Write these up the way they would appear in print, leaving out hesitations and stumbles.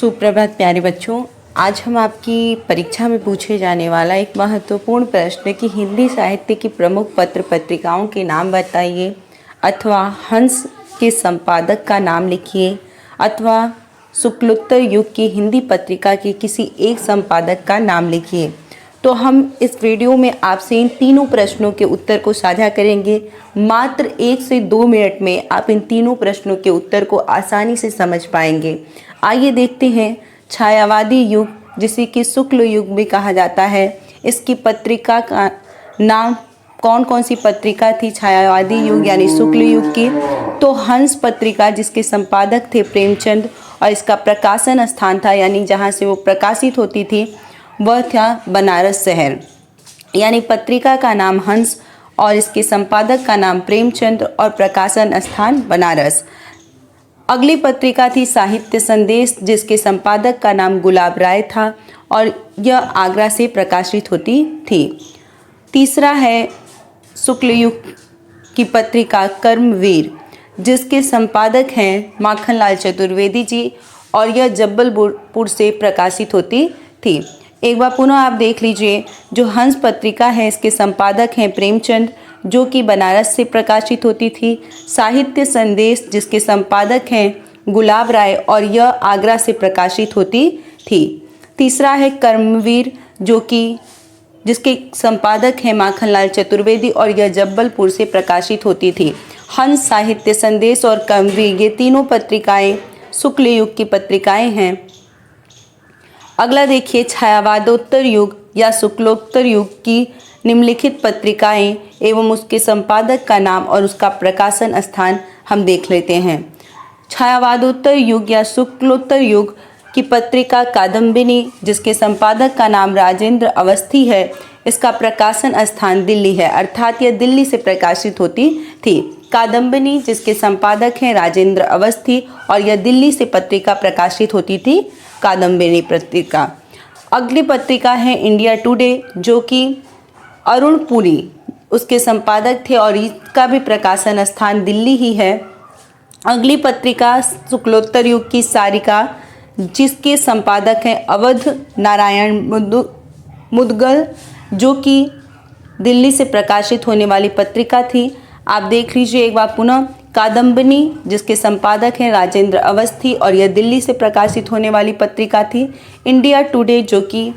सुप्रभात प्यारे बच्चों। आज हम आपकी परीक्षा में पूछे जाने वाला एक महत्वपूर्ण प्रश्न कि हिंदी साहित्य की प्रमुख पत्र पत्रिकाओं के नाम बताइए, अथवा हंस के संपादक का नाम लिखिए, अथवा शुक्लोत्तर युग की हिंदी पत्रिका के किसी एक संपादक का नाम लिखिए। तो हम इस वीडियो में आपसे इन तीनों प्रश्नों के उत्तर को साझा करेंगे। मात्र 1 से 2 मिनट में आप इन तीनों प्रश्नों के उत्तर को आसानी से समझ पाएंगे। आइए देखते हैं। छायावादी युग, जिसे कि शुक्ल युग भी कहा जाता है, इसकी पत्रिका का नाम कौन कौन सी पत्रिका थी छायावादी युग यानी शुक्ल युग की? तो हंस पत्रिका, जिसके संपादक थे प्रेमचंद, और इसका प्रकाशन स्थान था यानी जहाँ से वो प्रकाशित होती थी वह था बनारस शहर। यानी पत्रिका का नाम हंस और इसके संपादक का नाम प्रेमचंद और प्रकाशन स्थान बनारस। अगली पत्रिका थी साहित्य संदेश, जिसके संपादक का नाम गुलाब राय था और यह आगरा से प्रकाशित होती थी। तीसरा है शुक्ल युग की पत्रिका कर्मवीर, जिसके संपादक हैं माखनलाल चतुर्वेदी जी और यह जबलपुर से प्रकाशित होती थी। एक बार पुनः आप देख लीजिए, जो हंस पत्रिका है इसके संपादक हैं प्रेमचंद, जो कि बनारस से प्रकाशित होती थी। साहित्य संदेश, जिसके संपादक हैं गुलाब राय और यह आगरा से प्रकाशित होती थी। तीसरा है कर्मवीर, जिसके संपादक हैं माखनलाल चतुर्वेदी और यह जबलपुर से प्रकाशित होती थी। हंस, साहित्य संदेश और कर्मवीर, ये तीनों पत्रिकाएं शुक्ल युग की पत्रिकाएं हैं। अगला देखिए, छायावादोत्तर युग या शुक्लोत्तर युग की निम्नलिखित पत्रिकाएं एवं उसके संपादक का नाम और उसका प्रकाशन स्थान हम देख लेते हैं। छायावादोत्तर युग या शुक्लोत्तर युग की पत्रिका कादम्बिनी, जिसके संपादक का नाम राजेंद्र अवस्थी है। इसका प्रकाशन स्थान दिल्ली है, अर्थात यह दिल्ली से प्रकाशित होती थी। कादम्बिनी, जिसके संपादक हैं राजेंद्र अवस्थी और यह दिल्ली से पत्रिका प्रकाशित होती थी, कादम्बिनी पत्रिका। अगली पत्रिका है इंडिया टुडे, जो कि अरुण पुरी उसके संपादक थे और इसका भी प्रकाशन स्थान दिल्ली ही है। अगली पत्रिका शुक्लोत्तर युग की सारिका, जिसके संपादक हैं अवध नारायण मुदगल, जो कि दिल्ली से प्रकाशित होने वाली पत्रिका थी। आप देख लीजिए एक बार पुनः, कादम्बिनी, जिसके संपादक हैं राजेंद्र अवस्थी और यह दिल्ली से प्रकाशित होने वाली पत्रिका थी। इंडिया टुडे, जो कि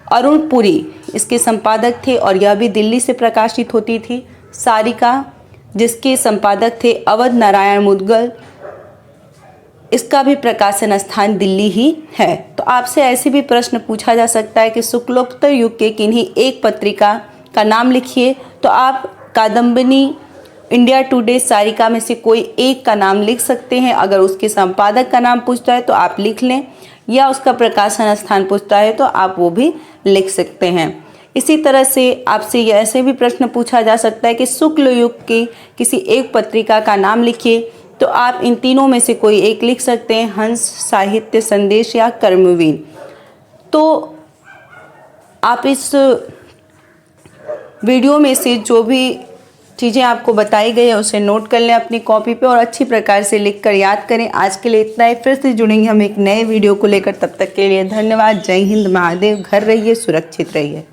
अरुण पुरी इसके संपादक थे और यह भी दिल्ली से प्रकाशित होती थी। सारिका, जिसके संपादक थे अवध नारायण मुदगल, इसका भी प्रकाशन स्थान दिल्ली ही है। तो आपसे ऐसे भी प्रश्न पूछा जा सकता है कि शुक्लोत्तर युग के किन्हीं एक पत्रिका का नाम लिखिए, तो आप कादम्बिनी, इंडिया टुडे, सारिका में से कोई एक का नाम लिख सकते हैं। अगर उसके संपादक का नाम पूछता है तो आप लिख लें, या उसका प्रकाशन स्थान पूछता है तो आप वो भी लिख सकते हैं। इसी तरह से आपसे यह ऐसे भी प्रश्न पूछा जा सकता है कि शुक्ल युग की किसी एक पत्रिका का नाम लिखिए, तो आप इन तीनों में से कोई एक लिख सकते हैं, हंस, साहित्य संदेश या कर्मवीर। तो आप इस वीडियो में से जो भी चीज़ें आपको बताई गई है उसे नोट कर लें अपनी कॉपी पे और अच्छी प्रकार से लिखकर याद करें। आज के लिए इतना ही। फिर से जुड़ेंगे हम एक नए वीडियो को लेकर। तब तक के लिए धन्यवाद। जय हिंद, महादेव। घर रहिए, सुरक्षित रहिए।